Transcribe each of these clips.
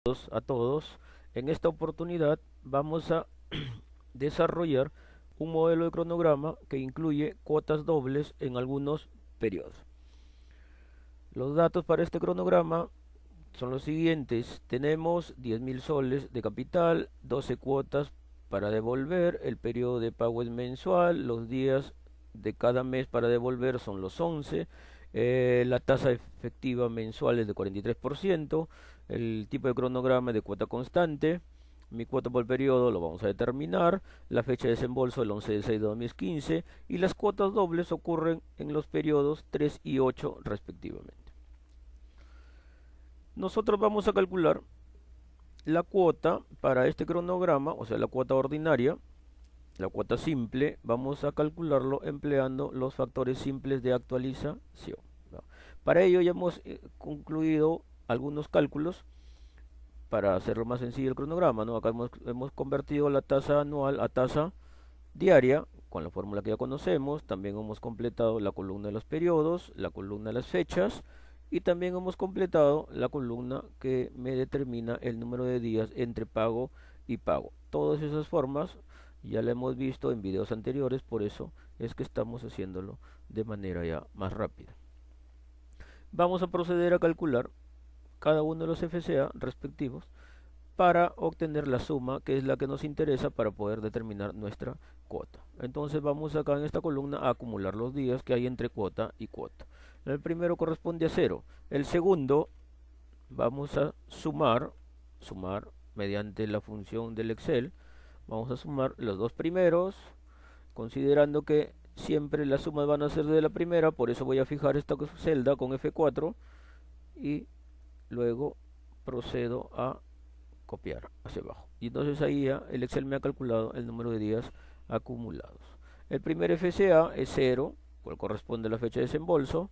A todos. En esta oportunidad vamos a desarrollar un modelo de cronograma que incluye cuotas dobles en algunos periodos. Los datos para este cronograma son los siguientes. Tenemos 10.000 soles de capital, 12 cuotas para devolver, el periodo de pago es mensual, los días de cada mes para devolver son los 11, la tasa efectiva mensual es de 43%, el tipo de cronograma es de cuota constante, mi cuota por periodo lo vamos a determinar, la fecha de desembolso el 11 de 6 de 2015 y las cuotas dobles ocurren en los periodos 3 y 8 respectivamente. Nosotros vamos a calcular la cuota para este cronograma, o sea la cuota ordinaria, la cuota simple, vamos a calcularlo empleando los factores simples de actualización, ¿no? Para ello ya hemos concluido algunos cálculos para hacerlo más sencillo el cronograma, ¿no? Acá hemos convertido la tasa anual a tasa diaria con la fórmula que ya conocemos. También hemos completado la columna de los periodos, la columna de las fechas y también hemos completado la columna que me determina el número de días entre pago y pago. Todas esas formas ya la hemos visto en videos anteriores, por eso es que estamos haciéndolo de manera ya más rápida. Vamos a proceder a calcular cada uno de los FCA respectivos para obtener la suma, que es la que nos interesa para poder determinar nuestra cuota. Entonces vamos acá en esta columna a acumular los días que hay entre cuota y cuota. El primero corresponde a 0. El segundo vamos a sumar mediante la función del Excel. Vamos a sumar los dos primeros, considerando que siempre las sumas van a ser de la primera, por eso voy a fijar esta celda con F4 y luego procedo a copiar hacia abajo. Y entonces ahí ya el Excel me ha calculado el número de días acumulados. El primer FCA es 0, cual corresponde a la fecha de desembolso.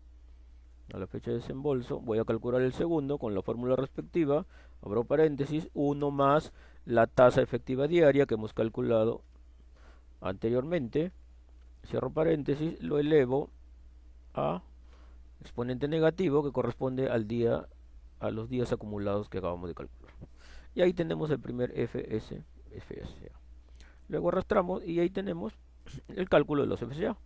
A la fecha de desembolso voy a calcular el segundo con la fórmula respectiva, abro paréntesis, 1 más la tasa efectiva diaria que hemos calculado anteriormente, cierro paréntesis, lo elevo a exponente negativo que corresponde a los días acumulados que acabamos de calcular. Y ahí tenemos el primer FCA. Luego arrastramos y ahí tenemos el cálculo de los FCA.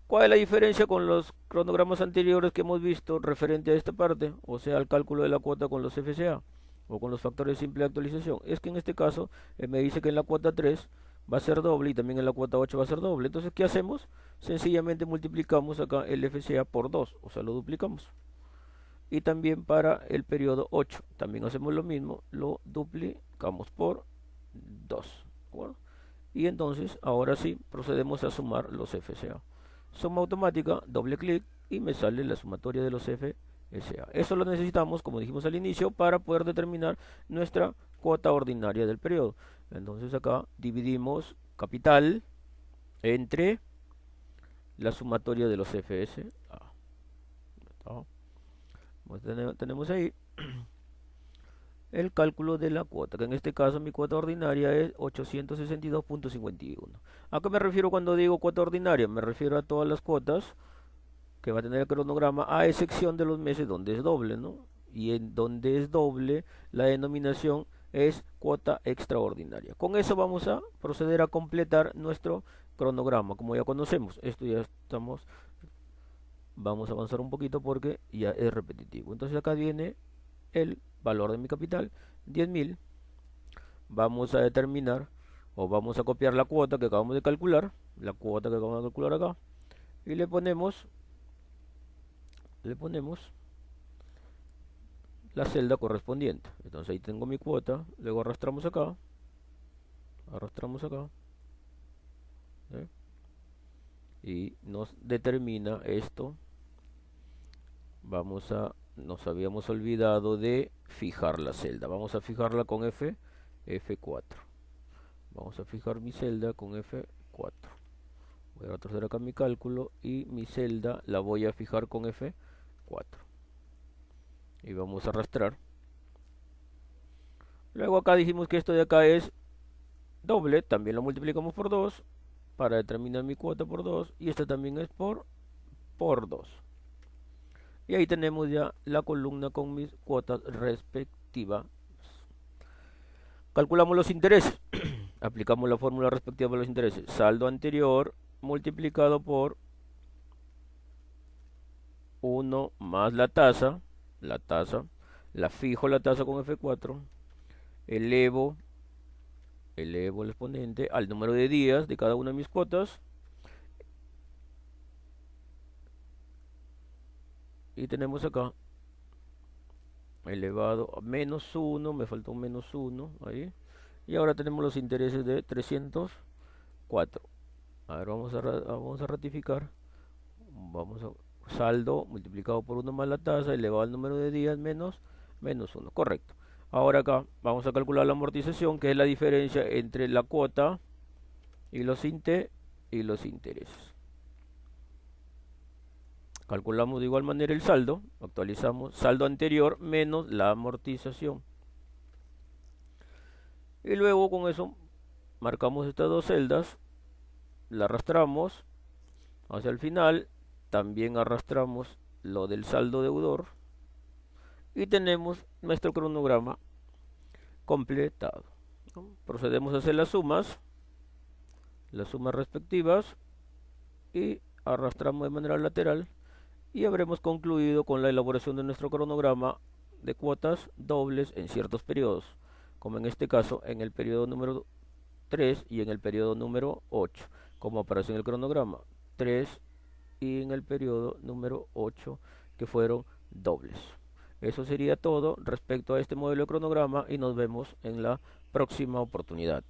¿Cuál es la diferencia con los cronogramas anteriores que hemos visto referente a esta parte? O sea, el cálculo de la cuota con los FCA o con los factores simples de actualización. Es que en este caso me dice que en la cuota 3 va a ser doble y también en la cuota 8 va a ser doble. Entonces, ¿qué hacemos? Sencillamente multiplicamos acá el FCA por 2, o sea, lo duplicamos. Y también para el periodo 8 también hacemos lo mismo, lo duplicamos por 2. ¿Bueno? Y entonces ahora sí procedemos a sumar los FCA. Suma automática, doble clic y me sale la sumatoria de los FCA. Eso lo necesitamos, como dijimos al inicio, para poder determinar nuestra cuota ordinaria del periodo. Entonces acá dividimos capital entre la sumatoria de los FCA. Tenemos ahí el cálculo de la cuota, que en este caso mi cuota ordinaria es 862.51. ¿A qué me refiero cuando digo cuota ordinaria? Me refiero a todas las cuotas que va a tener el cronograma, a excepción de los meses donde es doble, ¿no? Y en donde es doble, la denominación es cuota extraordinaria. Con eso vamos a proceder a completar nuestro cronograma, como ya conocemos. Esto ya estamos... Vamos a avanzar un poquito porque ya es repetitivo. Entonces acá viene el valor de mi capital, 10.000. Vamos a determinar o vamos a copiar la cuota que acabamos de calcular, acá, y le ponemos la celda correspondiente. Entonces ahí tengo mi cuota, luego arrastramos acá, ¿eh? Y nos determina esto. Nos habíamos olvidado de fijar la celda. Vamos a fijarla con F4. Vamos a fijar mi celda con F4. Voy a retroceder acá mi cálculo y mi celda la voy a fijar con F4. Y vamos a arrastrar. Luego acá dijimos que esto de acá es doble, también lo multiplicamos por 2 para determinar mi cuota por 2 y esta también es por 2. Y ahí tenemos ya la columna con mis cuotas respectivas Calculamos los intereses. Aplicamos la fórmula respectiva para los intereses. Saldo anterior multiplicado por 1 más la tasa, la fijo la tasa con F4, elevo el exponente al número de días de cada una de mis cuotas, y tenemos acá elevado a menos 1, me faltó un menos 1 ahí, y ahora tenemos los intereses de 304. A ver, vamos a ratificar. Vamos a saldo multiplicado por 1 más la tasa elevado al número de días menos 1. Correcto. Ahora acá vamos a calcular la amortización, que es la diferencia entre la cuota y los intereses. Calculamos de igual manera el saldo, actualizamos saldo anterior menos la amortización. Y luego con eso marcamos estas dos celdas, la arrastramos hacia el final, también arrastramos lo del saldo deudor y tenemos nuestro cronograma completado. Procedemos a hacer las sumas respectivas y arrastramos de manera lateral y habremos concluido con la elaboración de nuestro cronograma de cuotas dobles en ciertos periodos, como en este caso en el periodo número 3 y en el periodo número 8, como aparece en el cronograma 3 y en el periodo número 8, que fueron dobles. Eso sería todo respecto a este modelo de cronograma y nos vemos en la próxima oportunidad.